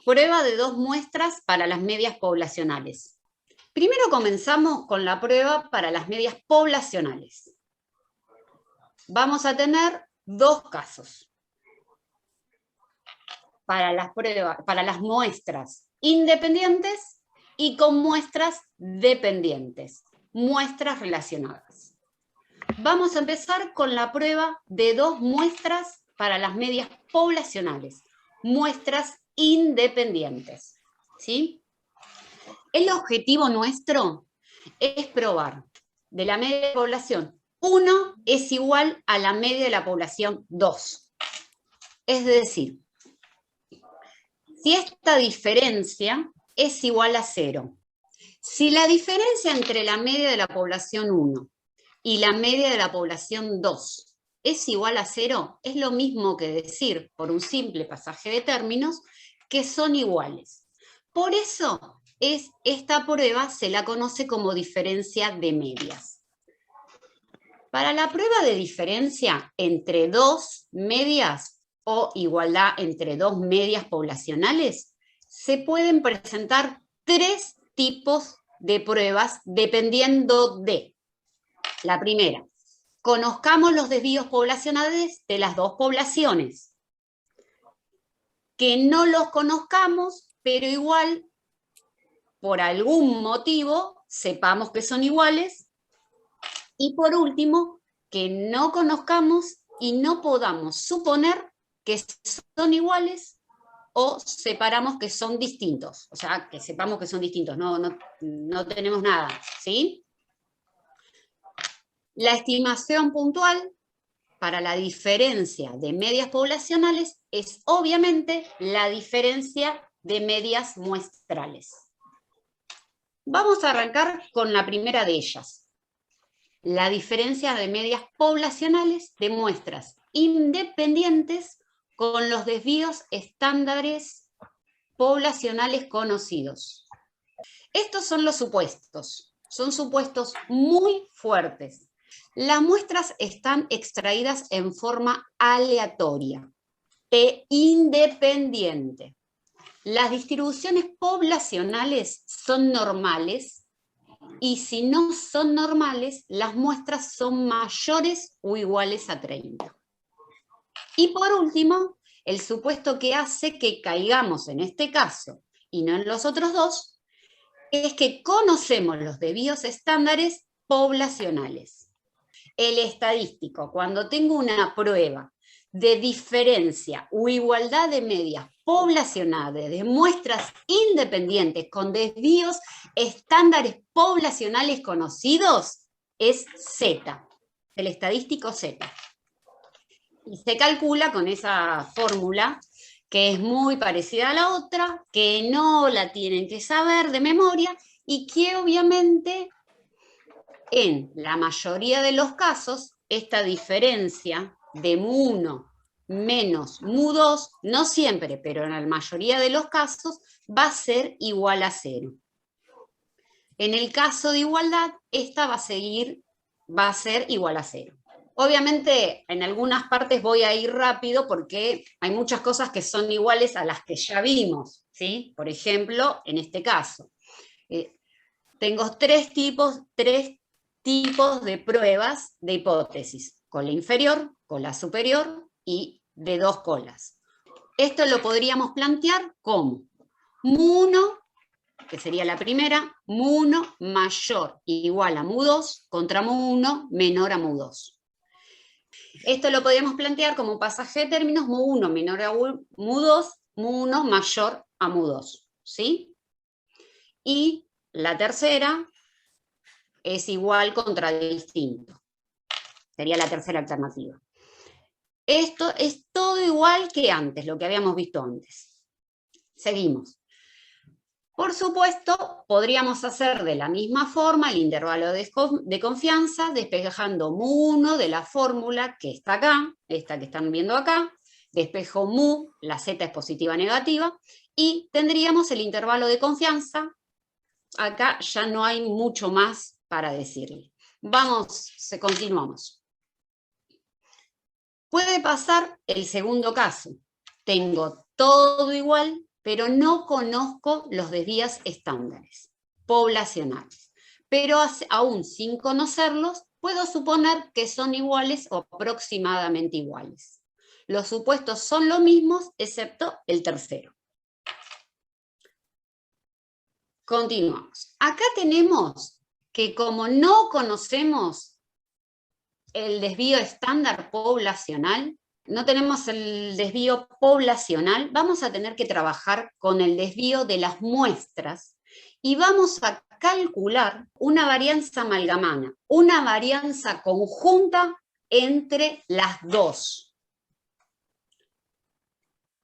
Prueba de 2 muestras para las medias poblacionales. Primero comenzamos con la prueba para las medias poblacionales. Vamos a tener 2 casos. Para las muestras independientes y con muestras dependientes, muestras relacionadas. Vamos a empezar con la prueba de 2 muestras para las medias poblacionales, muestras independientes, ¿sí? El objetivo nuestro es probar de la media de población 1 es igual a la media de la población 2. Es decir, si esta diferencia es igual a 0, si la diferencia entre la media de la población 1 y la media de la población 2 es igual a 0, es lo mismo que decir, por un simple pasaje de términos, que son iguales. Por eso esta prueba se la conoce como diferencia de medias. Para la prueba de diferencia entre 2 medias o igualdad entre 2 medias poblacionales, se pueden presentar 3 tipos de pruebas dependiendo de. La primera, conozcamos los desvíos poblacionales de las 2 poblaciones. Que no los conozcamos, pero igual, por algún motivo, sepamos que son iguales. Y por último, que no conozcamos y no podamos suponer que son iguales o separamos que son distintos. O sea, que sepamos que son distintos, no tenemos nada, ¿sí? La estimación puntual para la diferencia de medias poblacionales es obviamente la diferencia de medias muestrales. Vamos a arrancar con la primera de ellas. La diferencia de medias poblacionales de muestras independientes con los desvíos estándares poblacionales conocidos. Estos son los supuestos. Son supuestos muy fuertes. Las muestras están extraídas en forma aleatoria e independiente. Las distribuciones poblacionales son normales y si no son normales, las muestras son mayores o iguales a 30. Y por último, el supuesto que hace que caigamos en este caso y no en los otros dos, es que conocemos los desvíos estándares poblacionales. El estadístico, cuando tengo una prueba de diferencia o igualdad de medias poblacionales, de muestras independientes con desvíos estándares poblacionales conocidos, es Z, el estadístico Z. Y se calcula con esa fórmula, que es muy parecida a la otra, que no la tienen que saber de memoria y que obviamente en la mayoría de los casos esta diferencia de mu1 menos mu2, no siempre, pero en la mayoría de los casos, va a ser igual a 0. En el caso de igualdad, esta va a ser igual a 0. Obviamente, en algunas partes voy a ir rápido porque hay muchas cosas que son iguales a las que ya vimos, ¿sí? Por ejemplo, en este caso, tengo tres tipos de pruebas de hipótesis: cola inferior, cola superior y de 2 colas. Esto lo podríamos plantear como mu1, que sería la primera, mu1 mayor igual a mu2 contra mu1 menor a mu2. Esto lo podríamos plantear como pasaje de términos mu1 menor a mu2, mu1 mayor a mu2, ¿sí? Y la tercera es igual contra distinto. Sería la tercera alternativa. Esto es todo igual que antes, lo que habíamos visto antes. Seguimos. Por supuesto, podríamos hacer de la misma forma el intervalo de confianza, despejando mu1 de la fórmula que está acá, esta que están viendo acá, despejo mu, la z es positiva negativa, y tendríamos el intervalo de confianza. Acá ya no hay mucho más para decirle. Continuamos. Puede pasar el segundo caso. Tengo todo igual, pero no conozco los desvíos estándares poblacionales. Pero aún sin conocerlos, puedo suponer que son iguales o aproximadamente iguales. Los supuestos son los mismos, excepto el tercero. Continuamos. Acá tenemos que como no conocemos el desvío estándar poblacional, no tenemos el desvío poblacional, vamos a tener que trabajar con el desvío de las muestras y vamos a calcular una varianza amalgamada, una varianza conjunta entre las dos.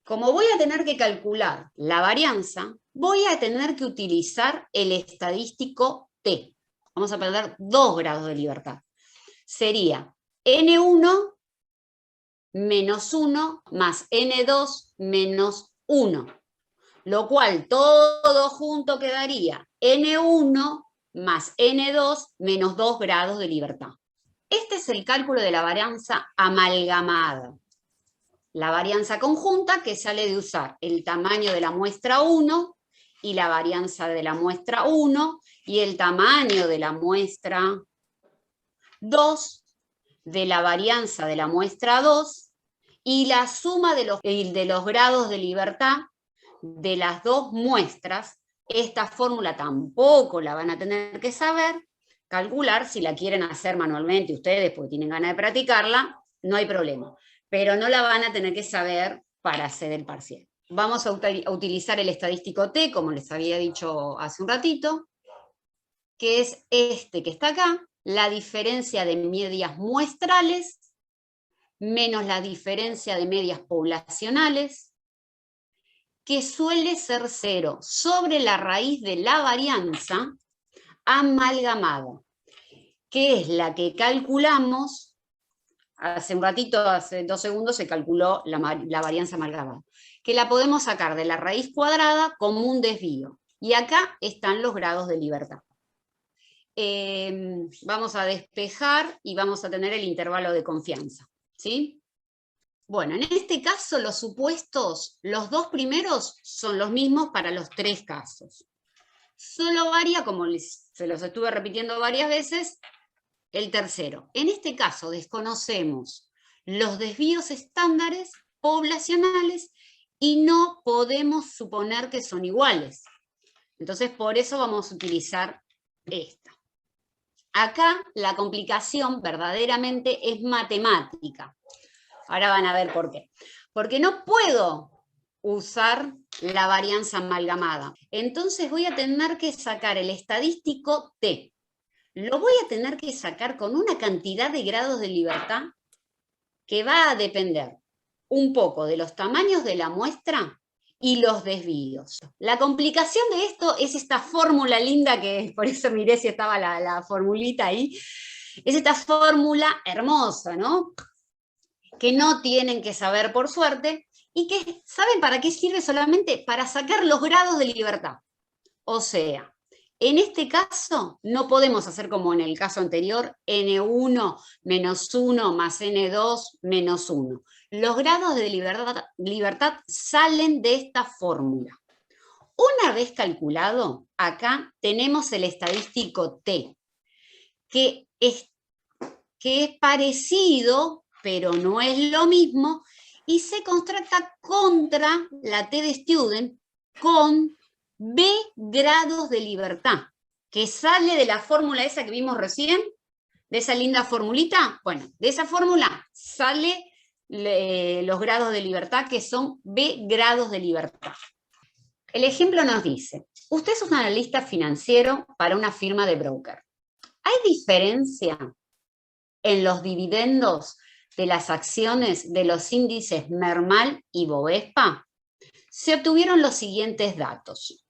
Como voy a tener que calcular la varianza, voy a tener que utilizar el estadístico T. Vamos a perder 2 grados de libertad. Sería N1 menos 1 más N2 menos 1. Lo cual todo junto quedaría N1 más N2 menos 2 grados de libertad. Este es el cálculo de la varianza amalgamada. La varianza conjunta que sale de usar el tamaño de la muestra 1 y la varianza de la muestra 1 y el tamaño de la muestra 2 de la varianza de la muestra 2 y la suma de los grados de libertad de las dos muestras. Esta fórmula tampoco la van a tener que saber. Calcular, si la quieren hacer manualmente ustedes porque tienen ganas de practicarla, no hay problema. Pero no la van a tener que saber para hacer el parcial. Vamos a utilizar el estadístico T, como les había dicho hace un ratito, que es este que está acá, la diferencia de medias muestrales menos la diferencia de medias poblacionales, que suele ser 0 sobre la raíz de la varianza amalgamada, que es la que calculamos, hace un ratito, hace 2 segundos se calculó la varianza amalgamada, que la podemos sacar de la raíz cuadrada como un desvío. Y acá están los grados de libertad. Vamos a despejar y vamos a tener el intervalo de confianza, ¿sí? Bueno, en este caso los supuestos, los dos primeros son los mismos para los 3 casos. Solo varía, como se los estuve repitiendo varias veces, el tercero. En este caso desconocemos los desvíos estándares poblacionales y no podemos suponer que son iguales. Entonces, por eso vamos a utilizar esta. Acá la complicación verdaderamente es matemática. Ahora van a ver por qué. Porque no puedo usar la varianza amalgamada. Entonces voy a tener que sacar el estadístico T. Lo voy a tener que sacar con una cantidad de grados de libertad que va a depender un poco de los tamaños de la muestra y los desvíos. La complicación de esto es esta fórmula linda, que por eso miré si estaba la formulita ahí. Es esta fórmula hermosa, ¿no? Que no tienen que saber por suerte, y que, ¿saben para qué sirve? Solamente para sacar los grados de libertad. O sea, en este caso no podemos hacer como en el caso anterior, N1 menos 1 más N2 menos 1. Los grados de libertad salen de esta fórmula. Una vez calculado, acá tenemos el estadístico T, que es parecido, pero no es lo mismo, y se contrasta contra la T de student con B grados de libertad, que sale de la fórmula esa que vimos recién, de esa linda formulita. Bueno, de esa fórmula sale los grados de libertad, que son B grados de libertad. El ejemplo nos dice, usted es un analista financiero para una firma de broker. ¿Hay diferencia en los dividendos de las acciones de los índices Mermal y Bovespa? Se obtuvieron los siguientes datos.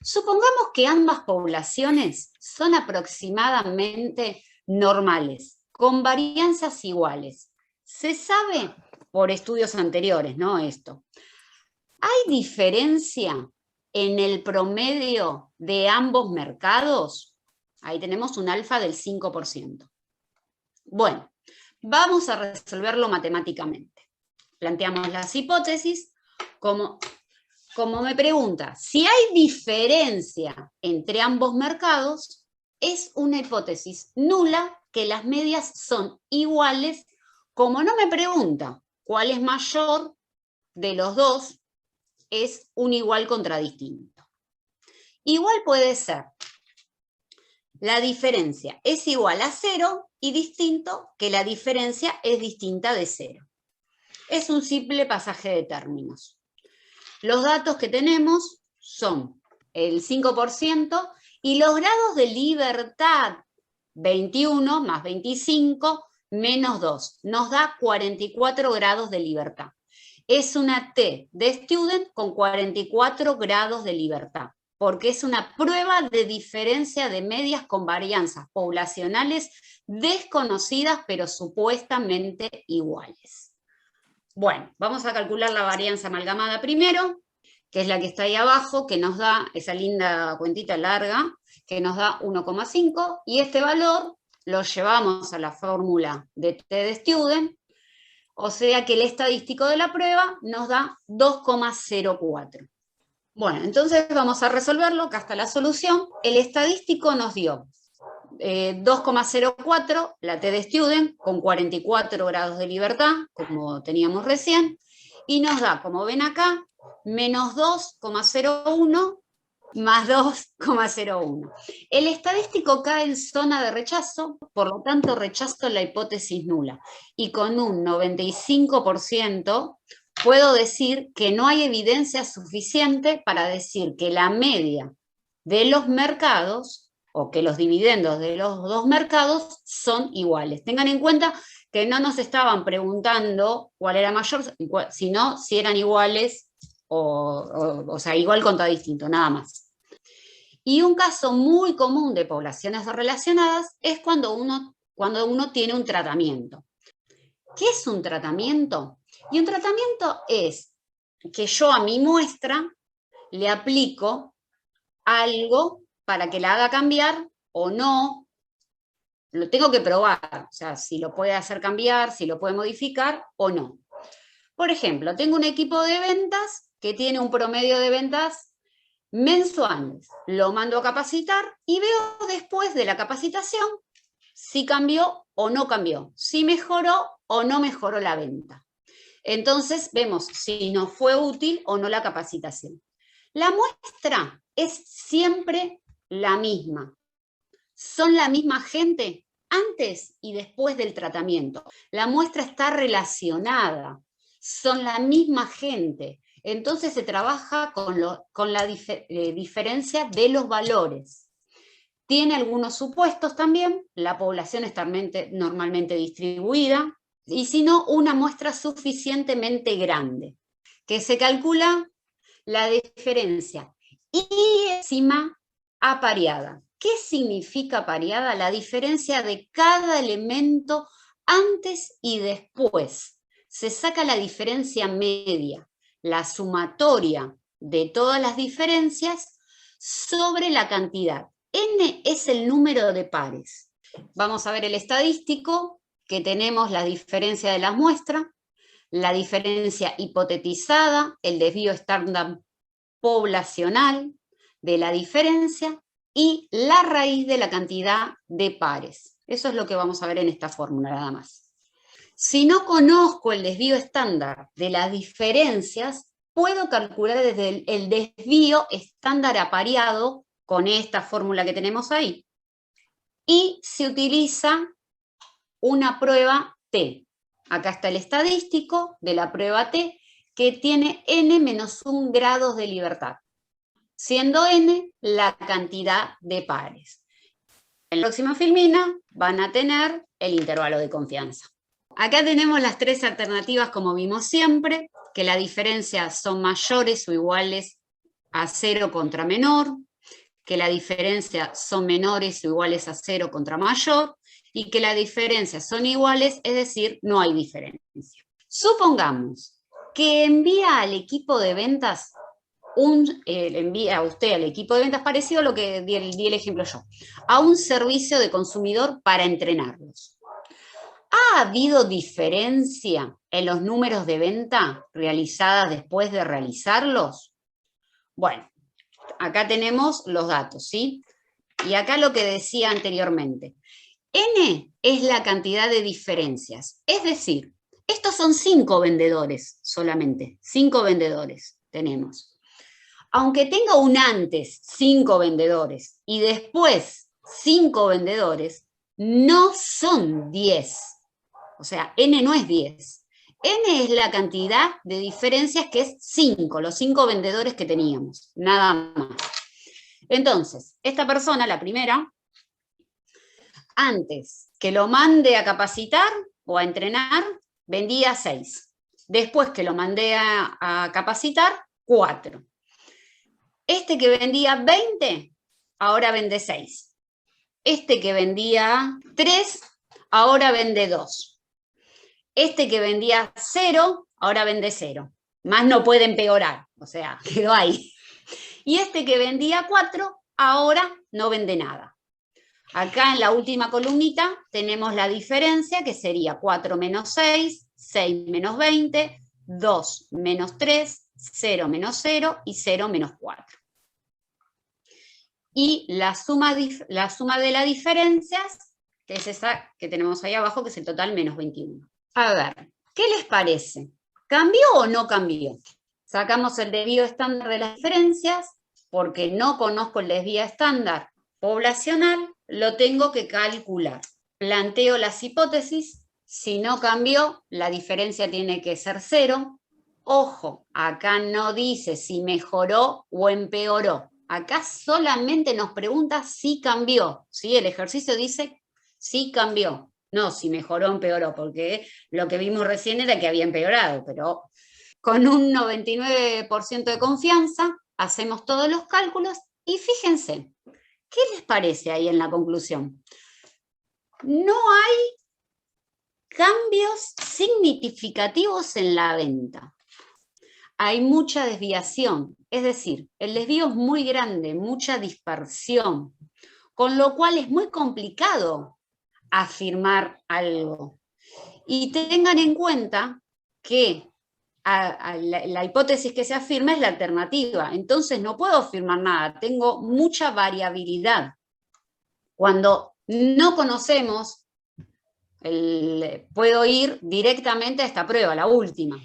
Supongamos que ambas poblaciones son aproximadamente normales, con varianzas iguales. Se sabe por estudios anteriores, ¿no? Esto. ¿Hay diferencia en el promedio de ambos mercados? Ahí tenemos un alfa del 5%. Bueno, vamos a resolverlo matemáticamente. Planteamos las hipótesis como como me pregunta, si hay diferencia entre ambos mercados, es una hipótesis nula que las medias son iguales. Como no me pregunta cuál es mayor de los dos, es un igual contra distinto. Igual puede ser la diferencia es igual a 0 y distinto que la diferencia es distinta de 0. Es un simple pasaje de términos. Los datos que tenemos son el 5% y los grados de libertad, 21 más 25 menos 2, nos da 44 grados de libertad. Es una T de student con 44 grados de libertad, porque es una prueba de diferencia de medias con varianzas poblacionales desconocidas, pero supuestamente iguales. Bueno, vamos a calcular la varianza amalgamada primero, que es la que está ahí abajo, que nos da esa linda cuentita larga, que nos da 1,5, y este valor lo llevamos a la fórmula de T de student, o sea que el estadístico de la prueba nos da 2,04. Bueno, entonces vamos a resolverlo, acá está la solución. El estadístico nos dio 2,04, la T de student, con 44 grados de libertad, como teníamos recién, y nos da, como ven acá, menos 2,01 más 2,01. El estadístico cae en zona de rechazo, por lo tanto rechazo la hipótesis nula. Y con un 95% puedo decir que no hay evidencia suficiente para decir que la media de los mercados, o que los dividendos de los dos mercados son iguales. Tengan en cuenta que no nos estaban preguntando cuál era mayor, sino si eran iguales o sea, igual contra distinto, nada más. Y un caso muy común de poblaciones relacionadas es cuando uno tiene un tratamiento. ¿Qué es un tratamiento? Y un tratamiento es que yo a mi muestra le aplico algo para que la haga cambiar o no. Lo tengo que probar, o sea, si lo puede hacer cambiar, si lo puede modificar o no. Por ejemplo, tengo un equipo de ventas que tiene un promedio de ventas mensuales. Lo mando a capacitar y veo después de la capacitación si cambió o no cambió, si mejoró o no mejoró la venta. Entonces vemos si nos fue útil o no la capacitación. La muestra es siempre la misma. Son la misma gente antes y después del tratamiento. La muestra está relacionada. Son la misma gente. Entonces se trabaja con la diferencia de los valores. Tiene algunos supuestos también. La población está normalmente distribuida. Y si no, una muestra suficientemente grande, que se calcula la diferencia iésima apareada. ¿Qué significa apareada? La diferencia de cada elemento antes y después. Se saca la diferencia media, la sumatoria de todas las diferencias sobre la cantidad. N es el número de pares. Vamos a ver el estadístico, que tenemos la diferencia de las muestras, la diferencia hipotetizada, el desvío estándar poblacional de la diferencia y la raíz de la cantidad de pares. Eso es lo que vamos a ver en esta fórmula nada más. Si no conozco el desvío estándar de las diferencias, puedo calcular desde el desvío estándar apareado con esta fórmula que tenemos ahí. Y se utiliza una prueba T. Acá está el estadístico de la prueba T, que tiene n-1 grados de libertad, siendo n la cantidad de pares. En la próxima filmina van a tener el intervalo de confianza. Acá tenemos las tres alternativas como vimos siempre, que la diferencia son mayores o iguales a 0 contra menor, que la diferencia son menores o iguales a 0 contra mayor, y que las diferencias son iguales, es decir, no hay diferencia. Supongamos que envía al equipo de ventas, envía a usted al equipo de ventas, parecido a lo que di el ejemplo yo, a un servicio de consumidor para entrenarlos. ¿Ha habido diferencia en los números de venta realizadas después de realizarlos? Bueno, acá tenemos los datos, ¿sí? Y acá lo que decía anteriormente. N es la cantidad de diferencias. Es decir, estos son 5 vendedores solamente. 5 vendedores tenemos. Aunque tenga un antes 5 vendedores y después 5 vendedores, no son 10. O sea, N no es 10. N es la cantidad de diferencias que es 5, los 5 vendedores que teníamos, nada más. Entonces, esta persona, la primera, antes que lo mande a capacitar o a entrenar, vendía 6. Después que lo mandé a capacitar, 4. Este que vendía 20, ahora vende 6. Este que vendía 3, ahora vende 2. Este que vendía 0, ahora vende 0. Más no puede empeorar, o sea, quedó ahí. Y este que vendía 4, ahora no vende nada. Acá en la última columnita tenemos la diferencia, que sería 4 menos 6, 6 menos 20, 2 menos 3, 0 menos 0 y 0 menos 4. Y la suma de las diferencias, que es esa que tenemos ahí abajo, que es el total menos 21. A ver, ¿qué les parece? ¿Cambió o no cambió? Sacamos el desvío estándar de las diferencias, porque no conozco el desvío estándar poblacional, lo tengo que calcular. Planteo las hipótesis, si no cambió, la diferencia tiene que ser 0. Ojo, acá no dice si mejoró o empeoró. Acá solamente nos pregunta si cambió. ¿Sí? El ejercicio dice si cambió. No si mejoró o empeoró, porque lo que vimos recién era que había empeorado, pero con un 99% de confianza hacemos todos los cálculos y fíjense, ¿qué les parece ahí en la conclusión? No hay cambios significativos en la venta. Hay mucha desviación, es decir, el desvío es muy grande, mucha dispersión, con lo cual es muy complicado afirmar algo. Y tengan en cuenta que la hipótesis que se afirma es la alternativa, entonces no puedo afirmar nada, tengo mucha variabilidad. Cuando no conocemos, puedo ir directamente a esta prueba, la última.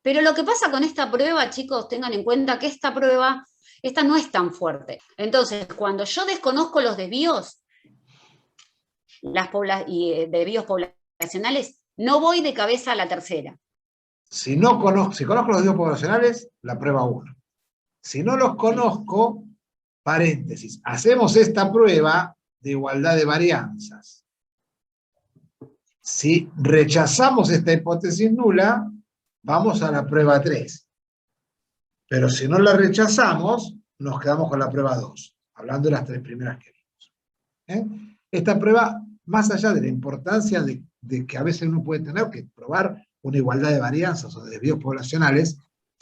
Pero lo que pasa con esta prueba, chicos, tengan en cuenta que esta prueba, esta no es tan fuerte. Entonces, cuando yo desconozco los desvíos, desvíos poblacionales, no voy de cabeza a la tercera. Si conozco los desvíos poblacionales, la prueba 1. Si no los conozco, paréntesis, hacemos esta prueba de igualdad de varianzas. Si rechazamos esta hipótesis nula, vamos a la prueba 3. Pero si no la rechazamos, nos quedamos con la prueba 2, hablando de las 3 primeras que vimos. Esta prueba, más allá de la importancia de que a veces uno puede tener que probar una igualdad de varianzas o de desvíos poblacionales,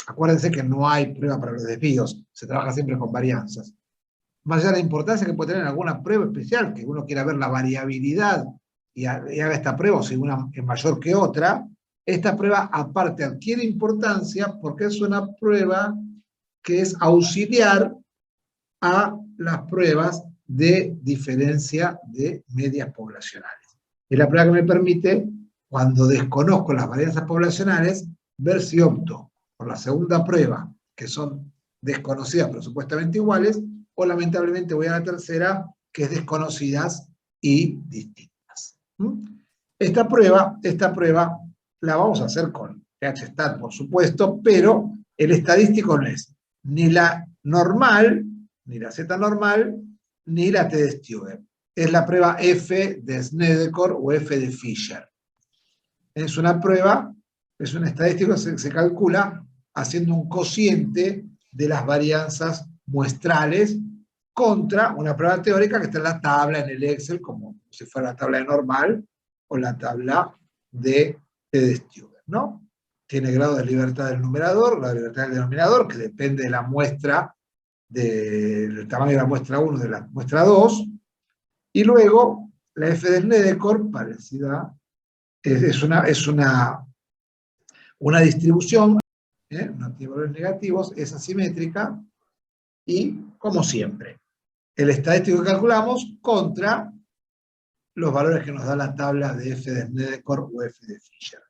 acuérdense que no hay prueba para los desvíos, se trabaja siempre con varianzas. Más allá de la importancia que puede tener alguna prueba especial, que uno quiera ver la variabilidad y haga esta prueba, o si una es mayor que otra, esta prueba aparte adquiere importancia porque es una prueba que es auxiliar a las pruebas de diferencia de medias poblacionales. Es la prueba que me permite, cuando desconozco las varianzas poblacionales, ver si opto por la segunda prueba, que son desconocidas pero supuestamente iguales, o lamentablemente voy a la tercera, que es desconocidas y distintas. Esta prueba la vamos a hacer con PH-Stat, por supuesto, pero el estadístico no es ni la normal, ni la Z normal, ni la T de Stewart. Es la prueba F de Snedeker o F de Fisher. Es una prueba, es un estadístico que se calcula haciendo un cociente de las varianzas muestrales contra una prueba teórica que está en la tabla, en el Excel, como si fuera la tabla de normal o la tabla de T de Stewart, ¿no? Tiene grado de libertad del numerador, grado de libertad del denominador, que depende de la muestra, del tamaño de la muestra 1, de la muestra 2, y luego la F de Snedeker, parecida, es una distribución, no tiene valores negativos, es asimétrica, Y, como siempre, el estadístico que calculamos contra los valores que nos da la tabla de F de Snedeker o F de Fisher.